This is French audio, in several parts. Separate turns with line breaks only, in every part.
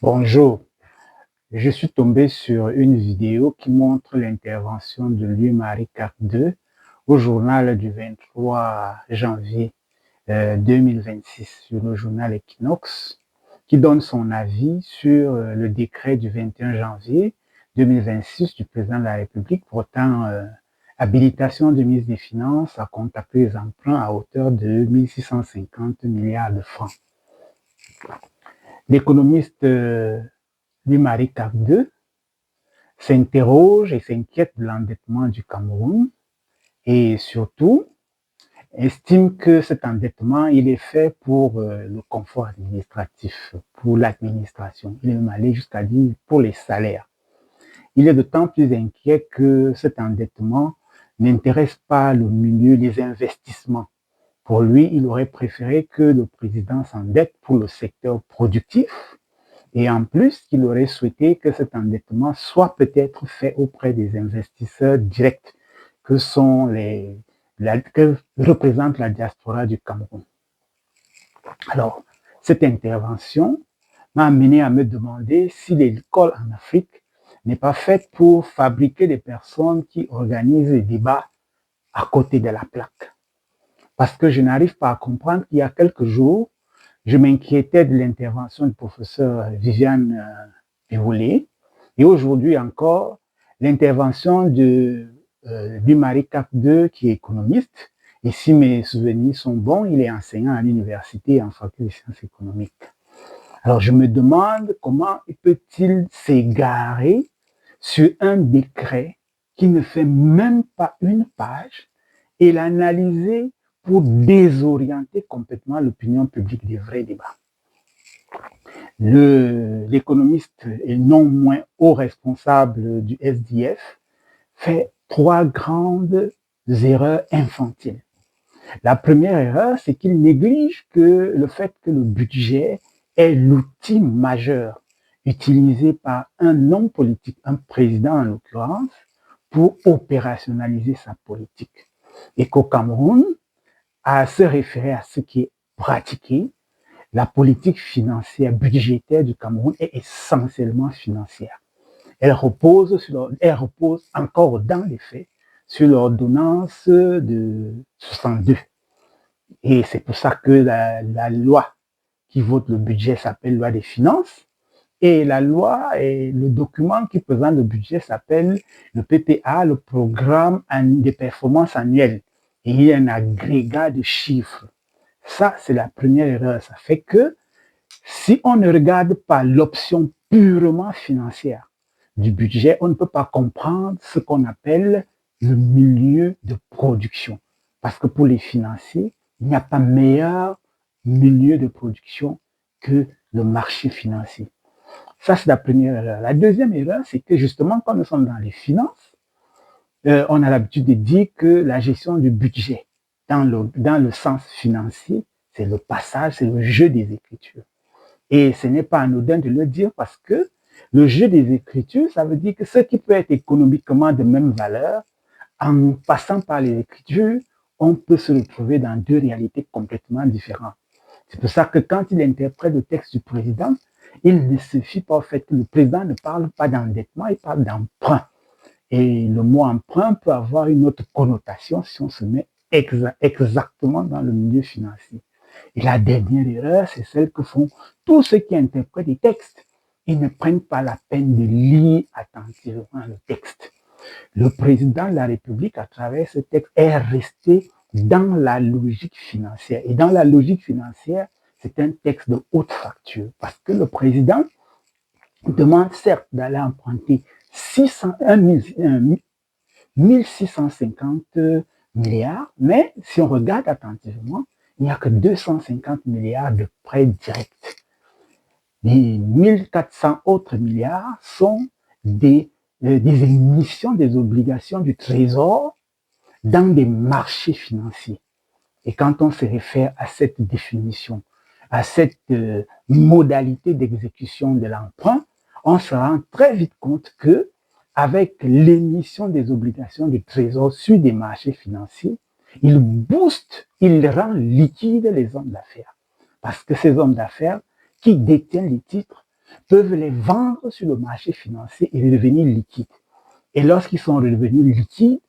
Bonjour, je suis tombé sur une vidéo qui montre l'intervention de Louis-Marie Carte au journal du 23 janvier 2026 sur le journal Equinox, qui donne son avis sur le décret du 21 janvier 2026 du président de la République portant habilitation de mise des finances à contacter les emprunts à hauteur de 1650 milliards de francs. L'économiste Louis-Marie Carte s'interroge et s'inquiète de l'endettement du Cameroun et surtout estime que cet endettement, il est fait pour le confort administratif, pour l'administration. Il est même allé jusqu'à dire pour les salaires. Il est d'autant plus inquiet que cet endettement n'intéresse pas le milieu des investissements. Pour lui, il aurait préféré que le président s'endette pour le secteur productif. Et en plus, il aurait souhaité que cet endettement soit peut-être fait auprès des investisseurs directs que représente la diaspora du Cameroun. Alors, cette intervention m'a amené à me demander si l'école en Afrique n'est pas faite pour fabriquer des personnes qui organisent des débats à côté de la plaque. Parce que je n'arrive pas à comprendre qu'il y a quelques jours, je m'inquiétais de l'intervention du professeur Viviane Pivolet. Et aujourd'hui encore, l'intervention de Louis-Marie Carte qui est économiste. Et si mes souvenirs sont bons, il est enseignant à l'université en faculté de sciences économiques. Alors je me demande comment peut-il s'égarer sur un décret qui ne fait même pas une page et l'analyser pour désorienter complètement l'opinion publique des vrais débats. L'économiste et non moins haut responsable du SDF fait trois grandes erreurs infantiles. La première erreur, c'est qu'il néglige le fait que le budget est l'outil majeur utilisé par un homme politique, un président en l'occurrence, pour opérationnaliser sa politique. Et qu'au Cameroun, à se référer à ce qui est pratiqué, la politique financière, budgétaire du Cameroun est essentiellement financière. Elle repose encore dans les faits sur l'ordonnance de 62. Et c'est pour ça que la loi qui vote le budget s'appelle loi des finances. Et la loi et le document qui présente le budget s'appelle le PPA, le programme des performances annuelles. Et il y a un agrégat de chiffres. Ça, c'est la première erreur. Ça fait que si on ne regarde pas l'option purement financière du budget, on ne peut pas comprendre ce qu'on appelle le milieu de production. Parce que pour les financiers, il n'y a pas meilleur milieu de production que le marché financier. Ça, c'est la première erreur. La deuxième erreur, c'est que justement, quand nous sommes dans les finances, on a l'habitude de dire que la gestion du budget, dans le sens financier, c'est le passage, c'est le jeu des écritures. Et ce n'est pas anodin de le dire parce que le jeu des écritures, ça veut dire que ce qui peut être économiquement de même valeur, en passant par les écritures, on peut se retrouver dans deux réalités complètement différentes. C'est pour ça que quand il interprète le texte du président, il ne suffit pas au fait que le président ne parle pas d'endettement, il parle d'emprunt. Et le mot emprunt peut avoir une autre connotation si on se met exactement dans le milieu financier. Et la dernière erreur, c'est celle que font tous ceux qui interprètent les textes. Ils ne prennent pas la peine de lire attentivement le texte. Le président de la République, à travers ce texte, est resté dans la logique financière. Et dans la logique financière, c'est un texte de haute facture. Parce que le président demande certes d'aller emprunter 1650 milliards, mais si on regarde attentivement, il n'y a que 250 milliards de prêts directs. Les 1400 autres milliards sont des émissions des obligations du Trésor dans des marchés financiers. Et quand on se réfère à cette définition, à cette modalité d'exécution de l'emprunt, on se rend très vite compte que avec l'émission des obligations du Trésor sur des marchés financiers, il booste, il rend liquide les hommes d'affaires. Parce que ces hommes d'affaires qui détiennent les titres peuvent les vendre sur le marché financier et devenir liquides. Et lorsqu'ils sont redevenus liquides,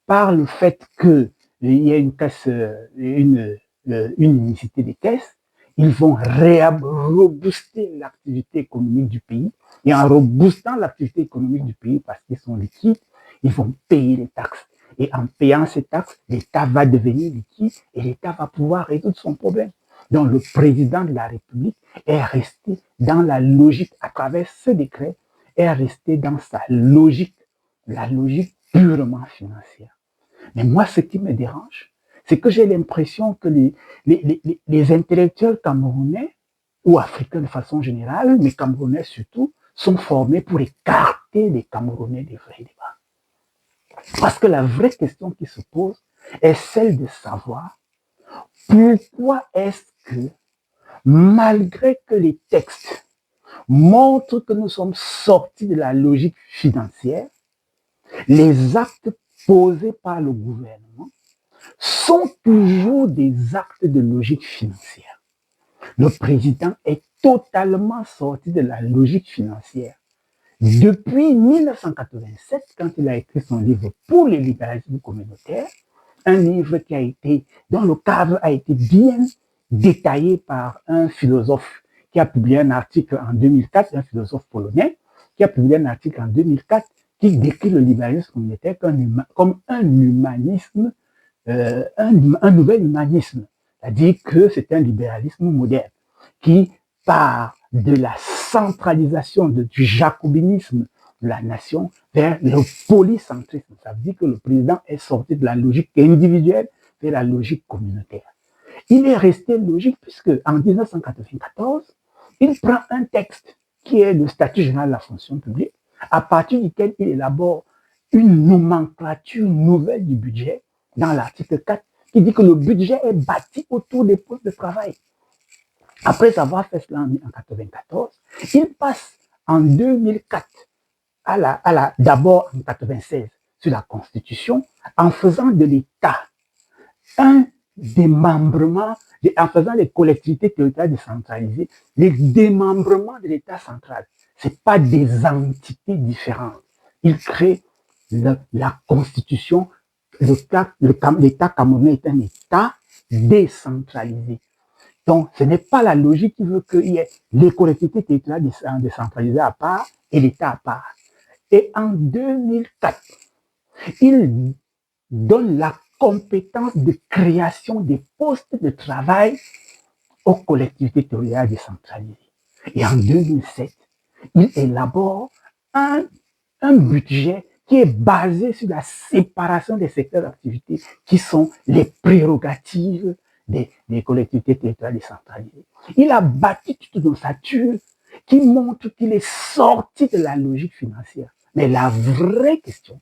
par le fait qu'il y a une caisse, une unicité des caisses, ils vont rebooster l'activité économique du pays. Et en reboostant l'activité économique du pays parce qu'ils sont liquides, ils vont payer les taxes. Et en payant ces taxes, l'État va devenir liquide et l'État va pouvoir résoudre son problème. Donc le président de la République est resté dans la logique, à travers ce décret, est resté dans sa logique, la logique purement financière. Mais moi, ce qui me dérange, c'est que j'ai l'impression que les intellectuels camerounais, ou africains de façon générale, mais camerounais surtout, sont formés pour écarter les Camerounais des vrais débats. Parce que la vraie question qui se pose est celle de savoir pourquoi est-ce que, malgré que les textes montrent que nous sommes sortis de la logique financière, les actes posés par le gouvernement sont toujours des actes de logique financière. Le président est totalement sorti de la logique financière. Depuis 1987, quand il a écrit son livre pour le libéralisme communautaire, un livre qui a été, dont le cadre a été bien détaillé par un philosophe qui a publié un article en 2004, un philosophe polonais, qui a publié un article en 2004 qui décrit le libéralisme communautaire comme un humanisme, un nouvel humanisme. C'est-à-dire que c'est un libéralisme moderne qui part de la centralisation du jacobinisme de la nation vers le polycentrisme. Ça veut dire que le président est sorti de la logique individuelle vers la logique communautaire. Il est resté logique puisque en 1994, il prend un texte qui est le statut général de la fonction publique, à partir duquel il élabore une nomenclature nouvelle du budget dans l'article 4 qui dit que le budget est bâti autour des postes de travail. Après avoir fait cela en 1994, il passe en 2004 d'abord en 1996 sur la Constitution en faisant de l'État un démembrement, en faisant les collectivités territoriales décentralisées, les démembrements de l'État central. Ce n'est pas des entités différentes. Il crée la Constitution. L'État camerounais est un État décentralisé. Donc, ce n'est pas la logique qui veut qu'il y ait les collectivités territoriales décentralisées à part et l'État à part. Et en 2004, il donne la compétence de création des postes de travail aux collectivités territoriales décentralisées. Et en 2007, il élabore un budget qui est basé sur la séparation des secteurs d'activité qui sont les prérogatives des collectivités territoriales décentralisées. Il a bâti toute une ossature qui montre qu'il est sorti de la logique financière. Mais la vraie question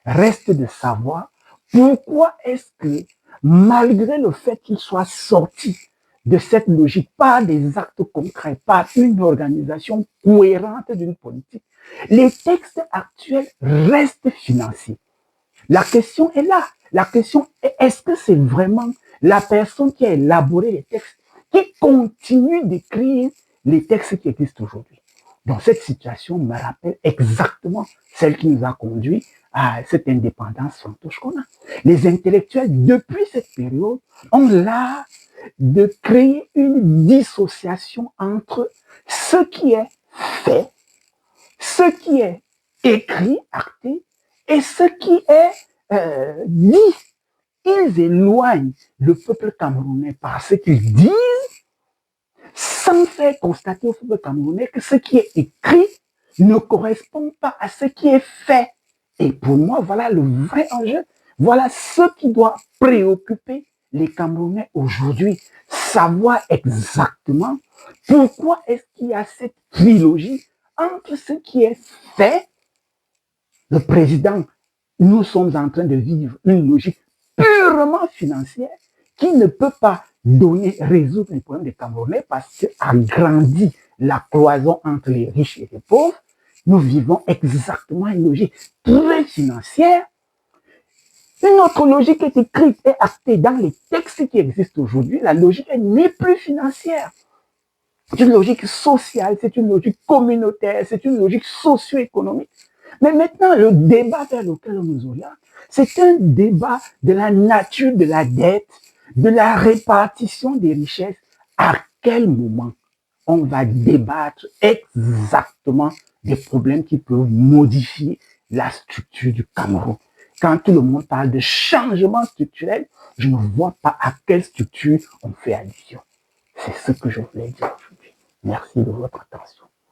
reste de savoir pourquoi est-ce que, malgré le fait qu'il soit sorti de cette logique par des actes concrets, par une organisation cohérente d'une politique, les textes actuels restent financiers. La question est là. La question est, est-ce que c'est vraiment la personne qui a élaboré les textes qui continue d'écrire les textes qui existent aujourd'hui? Donc cette situation me rappelle exactement celle qui nous a conduit à cette indépendance fantoche qu'on a. Les intellectuels, depuis cette période, ont l'art de créer une dissociation entre ce qui est fait, ce qui est écrit, acté, et ce qui est dit. Ils éloignent le peuple camerounais par ce qu'ils disent, sans faire constater au peuple camerounais que ce qui est écrit ne correspond pas à ce qui est fait. Et pour moi, voilà le vrai enjeu. Voilà ce qui doit préoccuper les Camerounais aujourd'hui. Savoir exactement pourquoi est-ce qu'il y a cette trilogie entre ce qui est fait. Le président, nous sommes en train de vivre une logique purement financière qui ne peut pas résoudre les problèmes des Camerounais parce qu'agrandit la cloison entre les riches et les pauvres. Nous vivons exactement une logique très financière. Une autre logique est écrite et actée dans les textes qui existent aujourd'hui. La logique n'est plus financière. C'est une logique sociale, c'est une logique communautaire, c'est une logique socio-économique. Mais maintenant, le débat vers lequel on nous oriente, c'est un débat de la nature de la dette, de la répartition des richesses. À quel moment on va débattre exactement des problèmes qui peuvent modifier la structure du Cameroun? Quand tout le monde parle de changement structurel, je ne vois pas à quelle structure on fait allusion. C'est ce que je voulais dire aujourd'hui. Merci de votre attention.